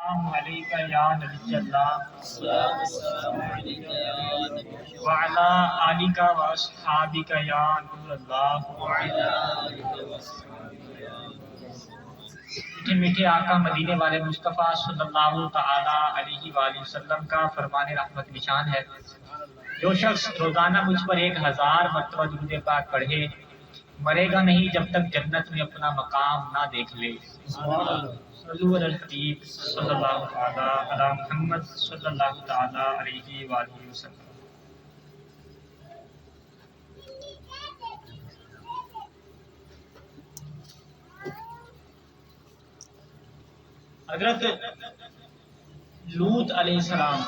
السلام علیکہ یا نبی اللہ وعلا آلکہ و اصحابکہ یا نور اللہ۔ میٹھے میٹھے آقا مدینے والے مصطفیٰ صلی اللہ تعالی علیہ وآلہ وسلم کا فرمان رحمت نشان ہے، جو شخص روزانہ مجھ پر 1000 مرتبہ درود پاک پڑھے مرے گا نہیں جب تک جنت میں اپنا مقام نہ دیکھ لے۔ صلو علی الحبیب صلی اللہ تعالی علی محمد صلی اللہ تعالی علیہ وآلہ وسلم۔ حضرت لوط علیہ السلام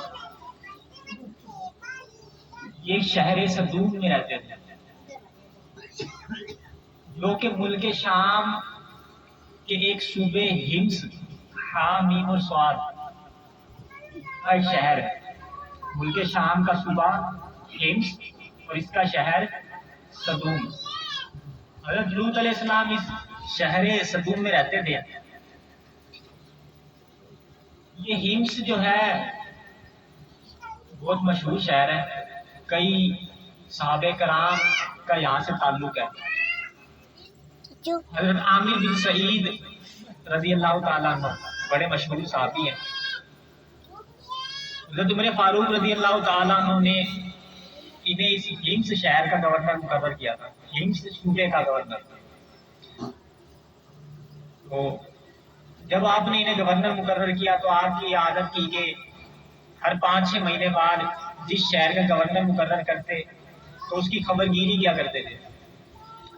یہ شہر صدوم میں رہتے تھے، جو کہ ملک شام کے ایک صوبے ہمس حامیم و سواد کا ایک شہر ہے۔ ملک شام کا صوبہ ہمس اور اس کا شہر صدوم۔ حضرت لوط علیہ السلام اس شہر صدوم میں رہتے تھے۔ یہ ہمس جو ہے بہت مشہور شہر ہے، کئی صحابہ کرام کا یہاں سے تعلق ہے۔ حضرت عامر بن سعید رضی اللہ تعالیٰ عنہ بڑے مشہور صحابی ہیں۔ حضرت عمر فاروق رضی اللہ تعالیٰ عنہ نے انہیں اس ہمس شہر کا گورنر مقرر کیا تھا، ہمس صوبے کا گورنر۔ تو جب آپ نے انہیں گورنر مقرر کیا تو آپ کی عادت کی کہ ہر 5-6 مہینے بعد جس شہر کا گورنر مقرر کرتے تو اس کی خبر گیری کیا کرتے تھے،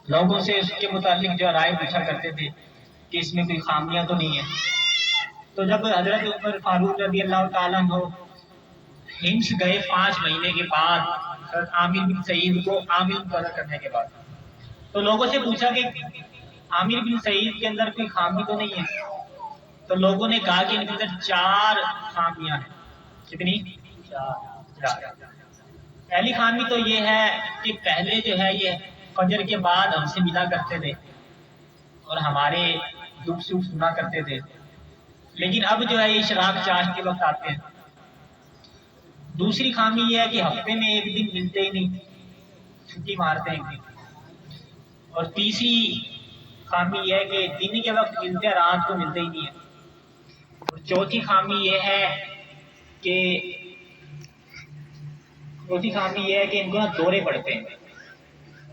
لوگوں سے اس کے متعلق جو رائے پوچھا کرتے تھے کہ اس میں کوئی خامیاں تو نہیں ہیں۔ تو جب حضرت عمر فاروق رضی اللہ تعالیٰ عنہ ہمس گئے 5 مہینے کے بعد حضرت عامر بن سعید کو عامر مقرر کرنے کے بعد، تو لوگوں سے پوچھا کہ عامر بن سعید کے اندر کوئی خامی تو نہیں ہے؟ تو لوگوں نے کہا کہ ان کے اندر 4 خامیاں ہیں۔ کتنی؟ 4۔ پہلی خامی تو یہ ہے کہ پہلے جو ہے یہ فجر کے بعد ہم سے ملا کرتے تھے اور ہمارے دکھ سکھ سنا کرتے تھے، لیکن اب جو ہے یہ اشراق چاش کے وقت آتے ہیں۔ دوسری خامی یہ ہے کہ ہفتے میں ایک دن ملتے ہی نہیں، چھٹی مارتے ہیں ایک دن۔ اور تیسری خامی یہ ہے کہ دن کے وقت ملتے ہیں، رات کو ملتے ہی نہیں ہیں۔ اور چوتھی خامی یہ ہے کہ ان کو نا دورے پڑتے ہیں،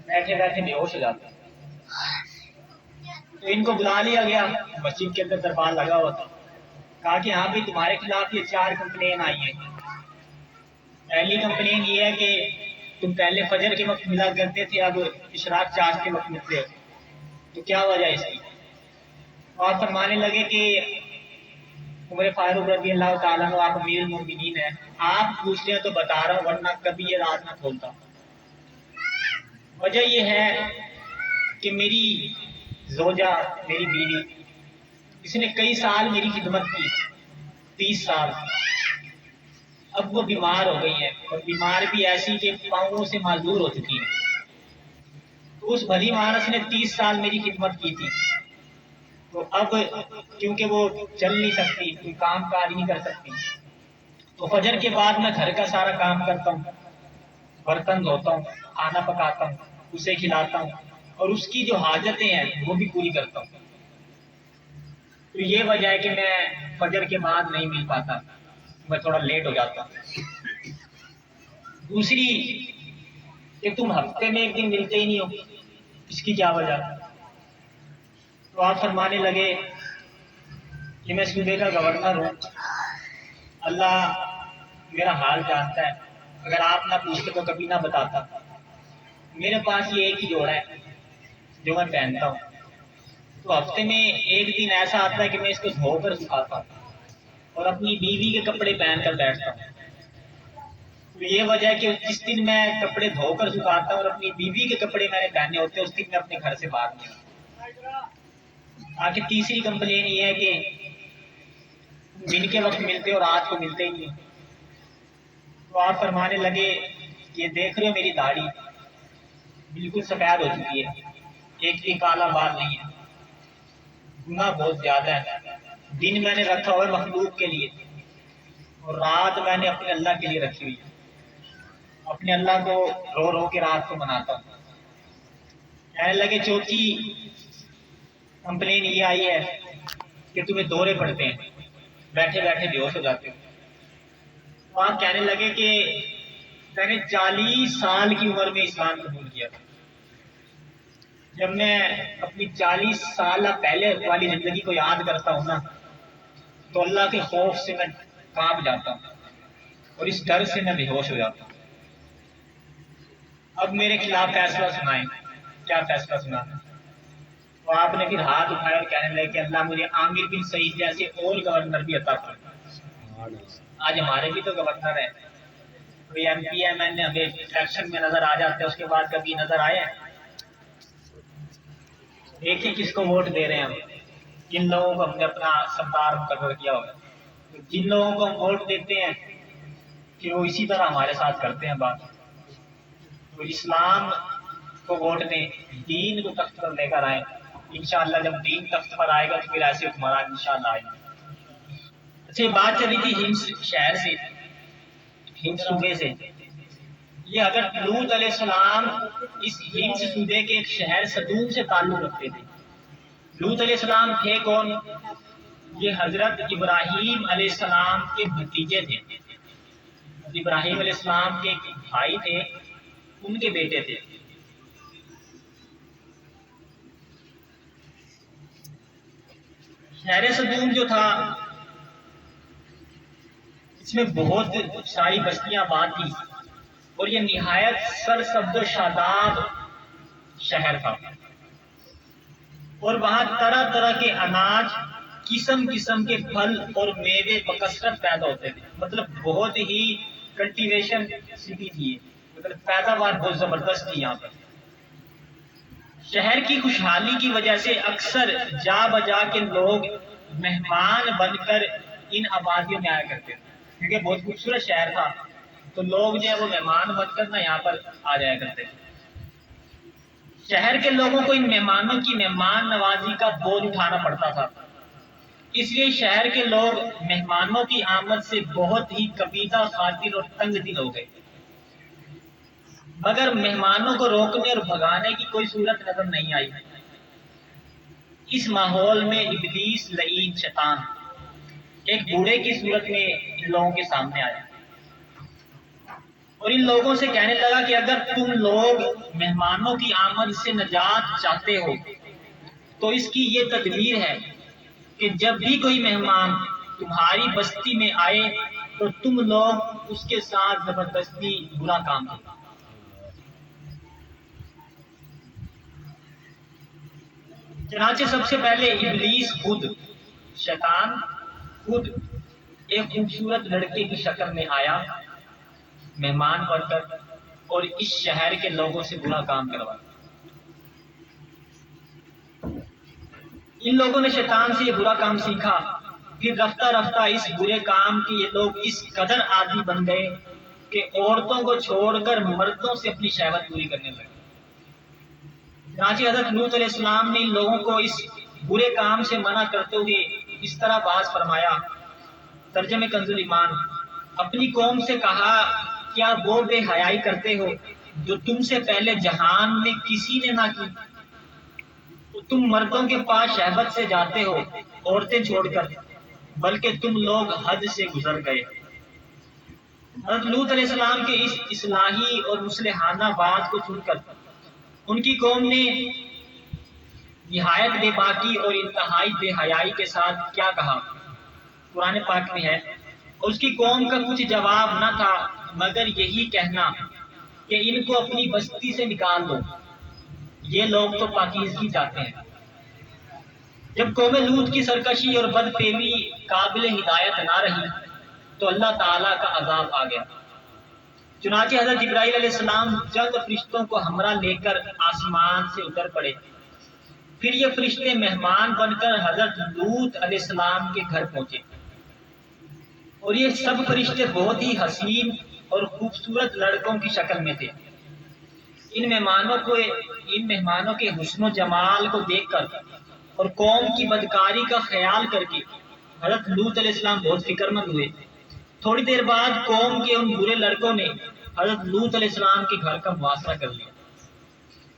بیٹھے بیٹھے بے ہوش ہو جاتے ہیں۔ تو ان کو بلا لیا گیا، مسجد کے اندر دربار لگا ہوا تھا، کہا کہ ہاں بھی تمہارے خلاف یہ 4 کمپلین آئی ہیں۔ پہلی کمپلین یہ ہے کہ تم پہلے فجر کے وقت ملا کرتے تھے، اب اشراق چاش کے وقت ملتے ہو، تو کیا وجہ ہے اس کی؟ اور فرمانے لگے کہ عمر فاروق رضی اللہ تعالیٰ عنہ آپ امیر المومنین ہیں، آپ پوچھ رہے ہیں تو بتا رہا ہوں، ورنہ کبھی یہ رات نہ کھولتا۔ وجہ یہ ہے کہ میری زوجہ، میری بیوی، اس نے کئی سال میری خدمت کی، 30 سال۔ اب وہ بیمار ہو گئی ہے، اور بیمار بھی ایسی کہ پاؤں سے معذور ہو چکی ہے۔ تو اس بھلی مانس نے 30 سال میری خدمت کی تھی، تو اب کیونکہ وہ چل نہیں سکتی، کوئی کام کاج نہیں کر سکتی، تو فجر کے بعد میں گھر کا سارا کام کرتا ہوں، برتن دھوتا ہوں، کھانا پکاتا ہوں، اسے کھلاتا ہوں، اور اس کی جو حاجتیں ہیں وہ بھی پوری کرتا ہوں۔ تو یہ وجہ ہے کہ میں فجر کے بعد نہیں مل پاتا، میں تھوڑا لیٹ ہو جاتا ہوں۔ دوسری کہ تم ہفتے میں ایک دن ملتے ہی نہیں ہو، اس کی کیا وجہ؟ تو آپ فرمانے لگے کہ میں صوبے کا گورنر ہوں، اللہ میرا حال جانتا ہے، اگر آپ نہ پوچھتے تو کبھی نہ بتاتا۔ میرے پاس یہ ایک ہی جوڑا ہے جو میں پہنتا ہوں، تو ہفتے میں ایک دن ایسا آتا ہے کہ میں اس کو دھو کر سکھاتا ہوں اور اپنی بیوی کے کپڑے پہن کر بیٹھتا ہوں۔ تو یہ وجہ ہے کہ جس دن میں کپڑے دھو کر سکھاتا ہوں اور اپنی بیوی کے کپڑے میں نے پہنے ہوتے ہیں، اس دن میں اپنے گھر سے باہر نہیں آتا۔ آخر تیسری کمپلین یہ ہے کہ دن کے وقت ملتے اور رات کو ملتے ہی نہیں۔ تو آپ فرمانے لگے کہ یہ دیکھ رہے ہو میری داڑھی بالکل سفید ہو چکی ہے، ایک بھی کالا بال نہیں ہے، گناہ بہت زیادہ ہے، دن میں نے رکھا ہوا ہے مخلوق کے لیے، اور رات میں نے اپنے اللہ کے لیے رکھی ہوئی ہے۔ اپنے اللہ کو رو رو کے رات کو مناتا ہوں۔ کہنے لگے چوتھی کمپلین یہ آئی ہے کہ تمہیں دورے پڑتے ہیں، بیٹھے بیٹھے بے ہوش ہو جاتے ہو۔ تو آپ کہنے لگے کہ میں نے 40 سال کی عمر میں اسلام قبول کیا تھا۔ جب میں اپنی 40 سال پہلے والی زندگی کو یاد کرتا ہوں نا، تو اللہ کے خوف سے میں کانپ جاتا ہوں اور اس ڈر سے میں بے ہوش ہو جاتا ہوں۔ اب میرے خلاف فیصلہ سنائیں، کیا فیصلہ سنانا؟ تو آپ نے پھر ہاتھ اٹھائے اور کہنے لگے کہ اللہ مجھے عامر بن سعید جیسے اور گورنر بھی عطا فرما۔ آج ہمارے بھی تو گورنر ہیں، کوئی ایم پی ایم این ہمیں الیکشن میں نظر آ جاتے ہیں، اس کے بعد کبھی نظر آئے ہیں؟ دیکھیں کس کو ووٹ دے رہے ہیں ہم، جن لوگوں کو ہم نے اپنا سردار مقرر کیا ہوگا۔ جن لوگوں کو ہم ووٹ دیتے ہیں کہ وہ اسی طرح ہمارے ساتھ کرتے ہیں بات۔ تو اسلام کو ووٹ دیں، دین کو تخت پر لے کر آئیں، انشاءاللہ جب دین تخت پر آئے گا تو پھر ایسے حکمران انشاءاللہ آئیں گے۔ اچھا، بات چلی تھی ہند شہر سے، ہند صوبے سے۔ یہ حضرت لوط علیہ السلام اس ہند صوبے کے ایک شہر صدوم سے تعلق رکھتے تھے۔ لوط علیہ السلام تھے کون؟ یہ حضرت ابراہیم علیہ السلام کے بھتیجے تھے۔ ابراہیم علیہ السلام کے ایک بھائی تھے، ان کے بیٹے تھے۔ شہر صدوم جو تھا اس میں بہت ساری بستیاں آباد تھی، اور یہ نہایت سرسبز و شاداب شہر تھا، اور وہاں طرح طرح کے اناج، قسم قسم کے پھل اور میوے بکثرت پیدا ہوتے تھے۔ مطلب بہت ہی کلٹیویشن سٹی تھی، مطلب پیداوار بہت زبردست تھی یہاں پر۔ شہر کی خوشحالی کی وجہ سے اکثر جا بجا کے لوگ مہمان بن کر ان آبادیوں میں آیا کرتے تھے، کیونکہ بہت خوبصورت شہر تھا، تو لوگ جو ہے وہ مہمان بن کر نا یہاں پر آ جایا کرتے تھے۔ شہر کے لوگوں کو ان مہمانوں کی مہمان نوازی کا بوجھ اٹھانا پڑتا تھا، اس لیے شہر کے لوگ مہمانوں کی آمد سے بہت ہی قبیضہ خاطر اور تنگ دل ہو گئے، مگر مہمانوں کو روکنے اور بھگانے کی کوئی صورت نظر نہیں آئی۔ اس ماحول میں ابلیس لعین شیطان ایک بوڑھے کی صورت میں ان لوگوں کے سامنے آیا اور ان لوگوں سے کہنے لگا کہ اگر تم لوگ مہمانوں کی آمد سے نجات چاہتے ہو تو اس کی یہ تدبیر ہے کہ جب بھی کوئی مہمان تمہاری بستی میں آئے تو تم لوگ اس کے ساتھ زبردستی برا کام کرو۔ چنانچہ سب سے پہلے ابلیس خود، شیطان خود ایک خوبصورت لڑکے کی شکل میں آیا مہمان بن کر، اور اس شہر کے لوگوں سے برا کام کروایا۔ ان لوگوں نے شیطان سے یہ برا کام سیکھا، پھر رفتہ رفتہ اس برے کام کے یہ لوگ اس قدر عادی بن گئے کہ عورتوں کو چھوڑ کر مردوں سے اپنی شہوت پوری کرنے لگے۔ چنانچہ حضرت لوط علیہ السلام نے ان لوگوں کو اس برے کام سے منع کرتے ہوئے اس طرح باز فرمایا، ترجمہ کنز ایمان، اپنی قوم سے کہا کیا وہ بے حیائی کرتے ہو جو تم سے پہلے جہان میں کسی نے نہ کی؟ تو تم مردوں کے پاس شہوت سے جاتے ہو عورتیں چھوڑ کر، بلکہ تم لوگ حد سے گزر گئے۔ حضرت لوط علیہ السلام کے اس اصلاحی اور مصلحانہ بات کو سن کر ان کی قوم نے نہایت بے باکی اور انتہائی بے حیائی کے ساتھ کیا کہا، قرآن پاک میں ہے، اور اس کی قوم کا کچھ جواب نہ تھا مگر یہی کہنا کہ ان کو اپنی بستی سے نکال دو، یہ لوگ تو پاکیزگی چاہتے ہیں۔ جب قوم لوط کی سرکشی اور بد پیوی قابل ہدایت نہ رہی تو اللہ تعالیٰ کا عذاب آ گیا۔ چنانچہ حضرت جبرائیل علیہ السلام جلد فرشتوں کو ہمراہ لے کر آسمان سے اتر پڑے، پھر یہ فرشتے مہمان بن کر حضرت لوط علیہ السلام کے گھر پہنچے، اور یہ سب فرشتے بہت ہی حسین اور خوبصورت لڑکوں کی شکل میں تھے۔ ان مہمانوں کے حسن و جمال کو دیکھ کر اور قوم کی بدکاری کا خیال کر کے حضرت لوط علیہ السلام بہت فکر مند ہوئے۔ تھوڑی دیر بعد قوم کے ان برے لڑکوں نے حضرت لوط علیہ السلام کے گھر کا محاصرہ کر لیا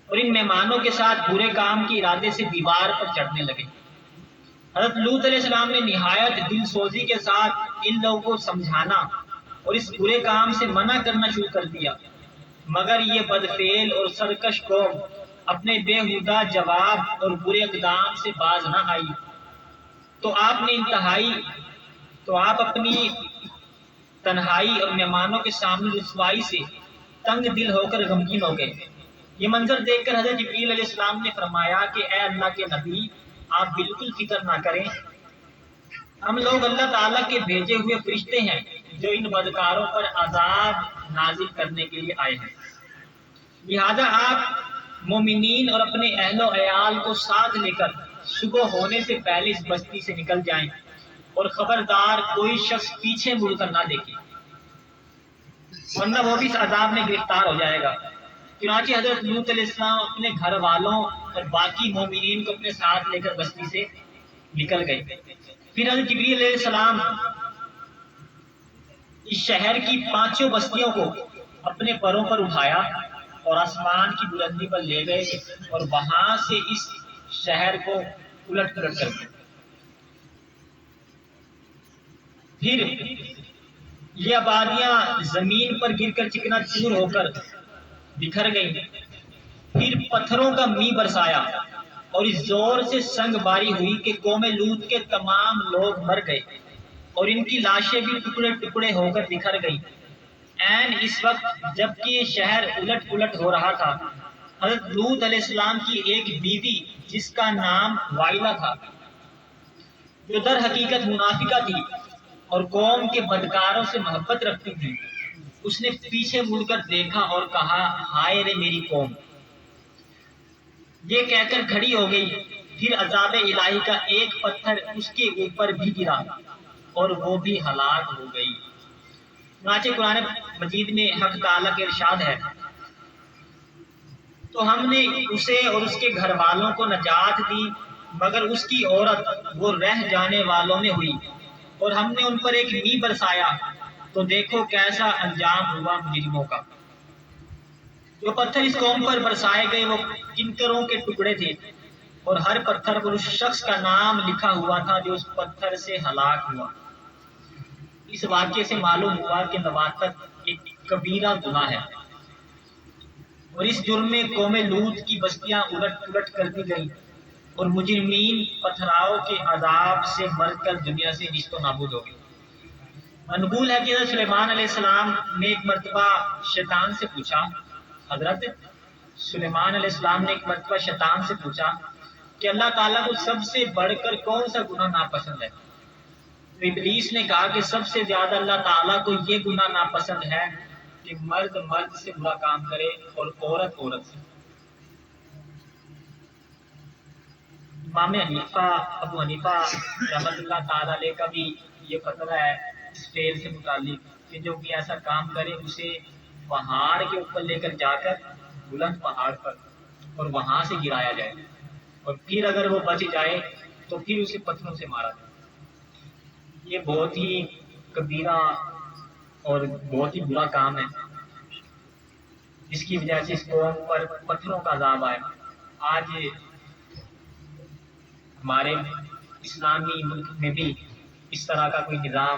اور ان مہمانوں کے ساتھ برے کام کے ارادے سے دیوار پر چڑھنے لگے۔ حضرت لوط علیہ السلام نے نہایت دل سوزی کے ساتھ ان لوگوں کو سمجھانا اور اس برے کام سے منع کرنا شروع کر دیا، مگر یہ بدفعل اور سرکش قوم اپنے بےہودہ جواب اور برے اقدام سے باز نہ آئی، تو آپ اپنی تنہائی اور مہمانوں کے سامنے رسوائی سے تنگ دل ہو کر غمگین ہو گئے۔ یہ منظر دیکھ کر حضرت جبریل علیہ السلام نے فرمایا کہ اے اللہ کے نبی، آپ بالکل فکر نہ کریں، ہم لوگ اللہ تعالیٰ کے بھیجے ہوئے فرشتے ہیں جو ان بدکاروں پر عذاب نازل کرنے کے لیے آئے ہیں، لہذا آپ مومنین اور اپنے اہل و عیال کو ساتھ لے کر صبح ہونے سے پہلے اس بستی سے نکل جائیں اور خبردار کوئی شخص پیچھے مڑ کر نہ دیکھے، ورنہ وہ بھی اس عذاب میں گرفتار ہو جائے گا۔ چنانچہ حضرت لوط علیہ السلام اپنے گھر والوں اور باقی مومنین کو اپنے ساتھ لے کر بستی سے نکل گئے۔ پھر حضرت جبریل علیہ السلام اس شہر کی 5 بستیوں کو اپنے پروں پر اٹھایا اور آسمان کی بلندی پر لے گئے اور وہاں سے اس شہر کو الٹ پلٹ کر دیا۔ پھر یہ آبادیاں زمین پر گر کر چکنا چور ہو کر بکھر گئیں۔ پھر پتھروں کا می برسایا اور اس زور سے سنگ باری ہوئی کہ قوم لوط کے تمام لوگ مر گئے اور ان کی لاشیں بھی ٹکڑے ٹکڑے ہو کر بکھر گئیں۔ عین اس وقت جب کہ یہ شہر الٹ پلٹ ہو رہا تھا، حضرت لوط علیہ السلام کی ایک بیوی جس کا نام وائلہ تھا، جو در حقیقت منافقہ تھی اور قوم کے بدکاروں سے محبت رکھتی تھی، اس نے پیچھے مڑ کر دیکھا اور کہا، ہائے رے میری قوم! یہ کہہ کر کھڑی ہو گئی۔ پھر عذاب الہی کا ایک پتھر اس کے اوپر بھی گرا اور وہ بھی ہلاک ہو گئی۔ چنانچہ قرآن مجید میں حق تعالیٰ کے ارشاد ہے، تو ہم نے اسے اور اس کے گھر والوں کو نجات دی، مگر اس کی عورت وہ رہ جانے والوں میں ہوئی، اور ہم نے ان پر ایک می برسایا، تو دیکھو کیسا انجام ہوا مجرموں کا۔ جو پتھر اس قوم پر برسائے گئے وہ کنکروں کے ٹکڑے تھے، اور ہر پتھر پر اس شخص کا نام لکھا ہوا تھا جو اس پتھر سے ہلاک ہوا۔ اس واقعے سے معلوم ہوا کہ نباتت ایک کبیرہ گناہ ہے، اور اس جرم میں قوم لوط کی بستیاں الٹ پلٹ کر دی گئیں اور مجرمین پتھراؤ کے عذاب سے مر کر دنیا سے نیست و نابود ہو گئے۔ منقول ہے کہ حضرت سلیمان علیہ السلام نے ایک مرتبہ شیطان سے پوچھا، حضرت سلیمان علیہ السلام نے ایک مرتبہ شیطان سے پوچھا کہ اللہ تعالیٰ کو سب سے بڑھ کر کون سا گناہ ناپسند ہے؟ تو ابلیس نے کہا کہ سب سے زیادہ اللہ تعالیٰ کو یہ گناہ ناپسند ہے کہ مرد مرد سے برا کام کرے اور عورت عورت سے۔ امام ابو حنیفہ رحمۃ اللہ تعالیٰ علیہ کا بھی یہ فتویٰ ہے اس فعل سے متعلق کہ جو بھی ایسا کام کرے اسے پہاڑ کے اوپر لے کر جا کر بلند پہاڑ پر اور وہاں سے گرایا جائے، اور پھر اگر وہ بچ جائے تو پھر اسے پتھروں سے مارا جائے۔ یہ بہت ہی کبیرہ اور بہت ہی برا کام ہے، جس کی وجہ سے اس قوم پر پتھروں کا عذاب آئے۔ آج ہمارے اسلامی ملک میں بھی اس طرح کا کوئی نظام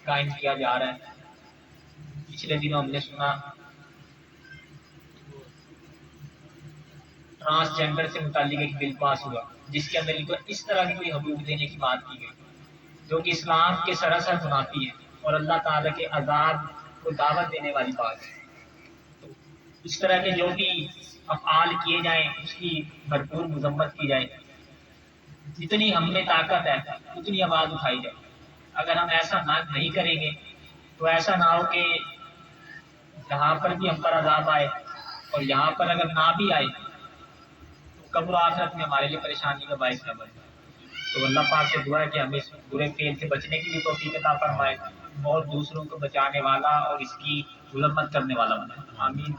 قائم کیا جا رہا ہے۔ پچھلے دنوں ہم نے سنا ٹرانسجینڈر سے متعلق ایک بل پاس ہوا جس کے اندر ان کو اس طرح کی کوئی حقوق دینے کی بات کی گئی جو کہ اسلام کے سراسر منافی ہے اور اللہ تعالیٰ کے عذاب کو دعوت دینے والی بات ہے۔ اس طرح کے جو بھی افعال کیے جائیں اس کی بھرپور مذمت کی جائے، جتنی ہم میں طاقت ہے اتنی آواز اٹھائی جائے۔ اگر ہم ایسا نہیں کریں گے تو ایسا نہ ہو کہ جہاں پر بھی ہم پر عذاب آئے اور یہاں پر اگر نہ بھی آئے تو قبر و آخرت میں ہمارے لیے پریشانی کا باعث نہ بنے۔ تو اللہ پاک سے دعا ہے کہ ہمیں اس برے فعل سے بچنے کی بھی توفیق عطا فرمائے اور دوسروں کو بچانے والا اور اس کی مذمت کرنے والا بنائے۔ آمین۔